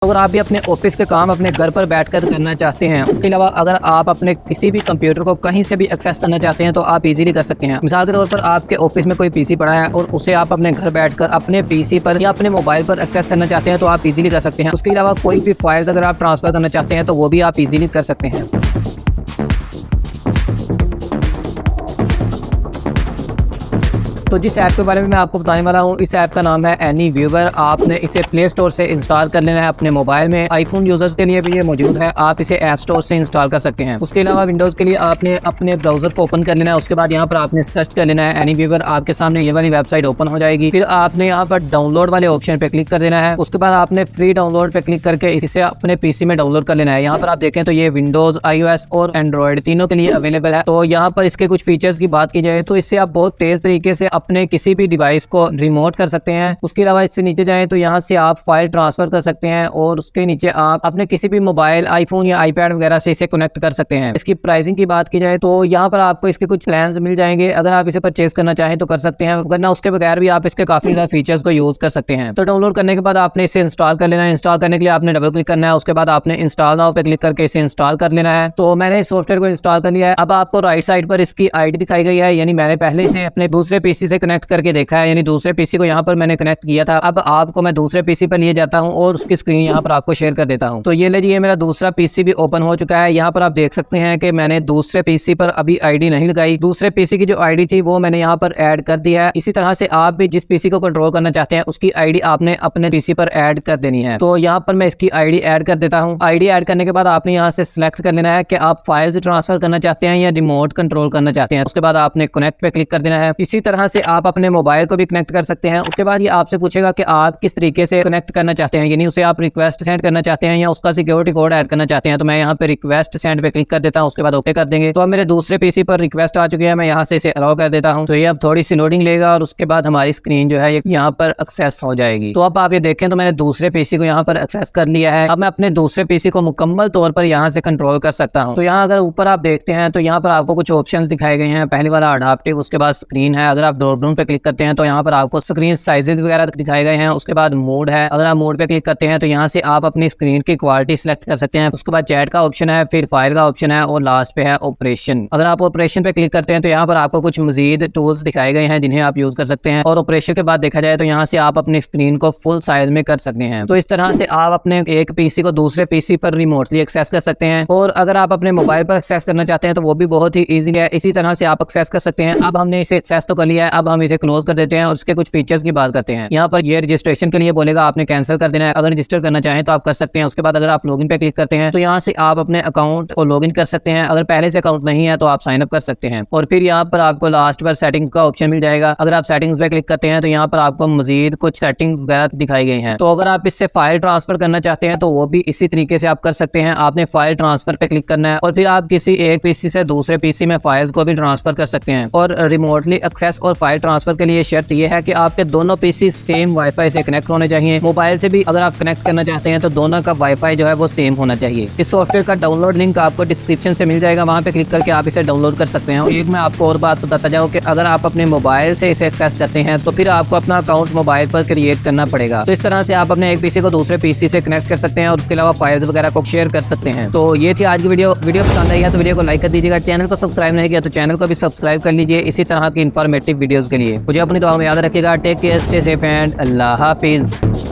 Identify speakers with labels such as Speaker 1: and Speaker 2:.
Speaker 1: अगर आप भी अपने ऑफिस के काम अपने घर पर बैठकर करना चाहते हैं, उसके अलावा अगर आप अपने किसी भी कंप्यूटर को कहीं से भी एक्सेस करना चाहते हैं तो आप इजीली कर सकते हैं। मिसाल के तौर पर आपके ऑफिस में कोई पीसी पड़ा है और उसे आप अपने घर बैठकर अपने पीसी पर या अपने मोबाइल पर एक्सेस करना चाहते हैं तो आप इजीली कर सकते हैं। उसके अलावा कोई भी फाइल अगर आप ट्रांसफर करना चाहते हैं तो वो भी आप इजीली कर सकते हैं। तो जिस ऐप के बारे में मैं आपको बताने वाला हूँ, इस ऐप का नाम है एनी व्यूवर। आपने इसे प्ले स्टोर से इंस्टॉल कर लेना है अपने मोबाइल में। आईफोन यूजर्स के लिए भी ये मौजूद है, आप इसे ऐप स्टोर से इंस्टॉल कर सकते हैं। उसके अलावा विंडोज़ के लिए आपने अपने ब्राउजर को ओपन कर लेना है। उसके बाद यहाँ पर आपने सर्च कर लेना है एनी व्यूवर। आपके सामने ये वाली वेबसाइट ओपन हो जाएगी। फिर आपने यहाँ पर डाउनलोड वाले ऑप्शन पे क्लिक कर देना है। उसके बाद आपने फ्री डाउनलोड पे क्लिक करके इसे अपने पीसी में डाउनलोड कर लेना है। यहाँ पर आप देखें तो ये विंडोज, iOS और एंड्रॉइड तीनों के लिए अवेलेबल है। तो यहाँ पर इसके कुछ फीचर्स की बात की जाए तो इससे आप बहुत तेज तरीके से अपने किसी भी डिवाइस को रिमोट कर सकते हैं। उसके अलावा इससे नीचे जाएं तो यहाँ से आप फाइल ट्रांसफर कर सकते हैं और उसके नीचे आप अपने किसी भी मोबाइल, आईफोन या आईपैड वगैरह से इसे कनेक्ट कर सकते हैं। इसकी प्राइसिंग की बात की जाए तो यहाँ पर आपको इसके कुछ प्लान्स मिल जाएंगे। अगर आप इसे परचेज करना चाहें तो कर सकते हैं, वरना उसके बगैर भी आप इसके काफी ज्यादा फीचर्स को यूज कर सकते हैं। तो डाउनलोड करने के बाद आपने इसे इंस्टॉल कर लेना है। इंस्टॉल करने के लिए आपने डबल क्लिक करना है। उसके बाद आपने इंस्टॉल नाउ पे क्लिक करके इसे इंस्टॉल कर लेना है। तो मैंने इस सॉफ्टवेयर को इंस्टॉल कर लिया है। अब आपको राइट साइड पर इसकी आईडी दिखाई गई है, यानी मैंने पहले इसे अपने दूसरे पीसी से कनेक्ट करके देखा है, यानी दूसरे पीसी को यहाँ पर मैंने कनेक्ट किया था। अब आपको मैं दूसरे पीसी पर लिए जाता हूँ और उसकी स्क्रीन यहाँ पर आपको शेयर कर देता हूँ। तो ये लीजिए, मेरा दूसरा पीसी भी ओपन हो चुका है। यहाँ पर आप देख सकते हैं कि मैंने दूसरे पीसी पर अभी आईडी नहीं लगाई। दूसरे पीसी की जो आईडी थी वो मैंने यहाँ पर ऐड कर दिया है। इसी तरह से आप भी जिस पीसी को कंट्रोल करना चाहते हैं उसकी आईडी आपने अपने पीसी पर ऐड कर देनी है। तो यहाँ पर मैं इसकी आईडी ऐड कर देता हूँ। आईडी ऐड करने के बाद आपने यहाँ से सिलेक्ट कर लेना है कि आप फाइल्स ट्रांसफर करना चाहते हैं या रिमोट कंट्रोल करना चाहते हैं। उसके बाद आपने कनेक्ट पे क्लिक कर देना है। इसी तरह से आप अपने मोबाइल को भी कनेक्ट कर सकते हैं। उसके बाद ये आपसे पूछेगा कि आप किस तरीके से कनेक्ट करना चाहते हैं, यानी उसे आप रिक्वेस्ट सेंड करना चाहते हैं या उसका सिक्योरिटी कोड ऐड करना चाहते हैं। तो मैं यहाँ पे रिक्वेस्ट सेंड पे क्लिक कर देता हूँ। उसके बाद ओके कर देंगे। तो अब मेरे दूसरे पीसी पर रिक्वेस्ट आ चुकी है, मैं यहाँ से इसे अलाउ कर देता हूँ। तो ये अब थोड़ी सी लोडिंग लेगा और उसके बाद हमारी स्क्रीन जो है यहाँ पर एक्सेस हो जाएगी। तो अब आप ये देखें तो मैंने दूसरे पीसी को यहाँ पर एक्सेस कर लिया है। अब मैं अपने दूसरे पीसी को मुकम्मल तौर पर यहाँ से कंट्रोल कर सकता हूँ। तो यहाँ अगर ऊपर आप देखते हैं तो यहाँ पर आपको कुछ ऑप्शंस दिखाए गए हैं। पहले वाला अडाप्टिव, उसके बाद स्क्रीन है। अगर आप ड्रॉप डाउन पे क्लिक करते हैं तो यहाँ पर आपको स्क्रीन साइजेस वगैरह दिखाए गए हैं। उसके बाद मोड है, अगर आप मोड पे क्लिक करते हैं तो यहाँ से आप अपनी स्क्रीन की क्वालिटी सिलेक्ट कर सकते हैं। उसके बाद चैट का ऑप्शन है, फिर फाइल का ऑप्शन है और लास्ट पे है ऑपरेशन। अगर आप ऑपरेशन पे क्लिक करते हैं तो यहाँ पर आपको कुछ मजीद टूल्स दिखाए गए हैं जिन्हें आप यूज कर सकते हैं। और ऑपरेशन के बाद देखा जाए तो यहाँ से आप अपनी स्क्रीन को फुल साइज में कर सकते हैं। तो इस तरह से आप अपने एक पीसी को दूसरे पीसी पर रिमोटली एक्सेस कर सकते हैं। और अगर आप अपने मोबाइल पर एक्सेस करना चाहते हैं तो वो भी बहुत ही ईजी है। इसी तरह से आप एक्सेस कर सकते हैं। अब हमने इसे एक्सेस तो कर लिया है, अब हम इसे क्लोज कर देते हैं और उसके कुछ फीचर्स की बात करते हैं। यहाँ पर ये रजिस्ट्रेशन के लिए बोलेगा, आपने कैंसिल कर देना है। अगर रजिस्टर करना चाहें तो आप कर सकते हैं। उसके बाद अगर आप लॉगिन पे क्लिक करते हैं तो यहाँ से आप अपने अकाउंट को लॉगिन कर सकते हैं। अगर पहले से अकाउंट नहीं है तो आप साइन अप कर सकते हैं। और फिर यहाँ पर आपको लास्ट पर सेटिंग्स का ऑप्शन मिल जाएगा। अगर आप सेटिंग्स पे क्लिक करते हैं तो यहाँ पर आपको मजीद कुछ सेटिंग्स वगैरह दिखाई गई हैं। तो अगर आप इससे फाइल ट्रांसफर करना चाहते हैं तो वो भी इसी तरीके से आप कर सकते हैं। आपने फाइल ट्रांसफर पे क्लिक करना है और फिर आप किसी एक पीसी से दूसरे पीसी में फाइल्स को भी ट्रांसफर कर सकते हैं। और रिमोटली एक्सेस और फाइल ट्रांसफर के लिए शर्त यह है कि आपके दोनों पीसी सेम वाईफाई से कनेक्ट होने चाहिए। मोबाइल से भी अगर आप कनेक्ट करना चाहते हैं तो दोनों का वाईफाई जो है वो सेम होना चाहिए। इस सॉफ्टवेयर का डाउनलोड लिंक आपको डिस्क्रिप्शन से मिल जाएगा, वहां पे क्लिक करके आप इसे डाउनलोड कर सकते हैं। और एक मैं आपको और बात बताता जाऊँ कि अगर आप अपने मोबाइल से इसे एक्सेस करते हैं तो फिर आपको अपना अकाउंट मोबाइल पर क्रिएट करना पड़ेगा। तो इस तरह से आप अपने एक पीसी को दूसरे पीसी से कनेक्ट कर सकते हैं और उसके अलावा फाइल्स वगैरह को शेयर कर सकते हैं। तो ये थी आज की वीडियो पसंद आई है तो वीडियो को लाइक कर दीजिएगा। चैनल को सब्सक्राइब नहीं किया तो चैनल को भी सब्सक्राइब कर लीजिए इसी तरह की इन्फॉर्मेटिव वीडियोस के लिए। मुझे अपनी दुआ में याद रखिएगा। Take care, stay safe and Allah Hafiz.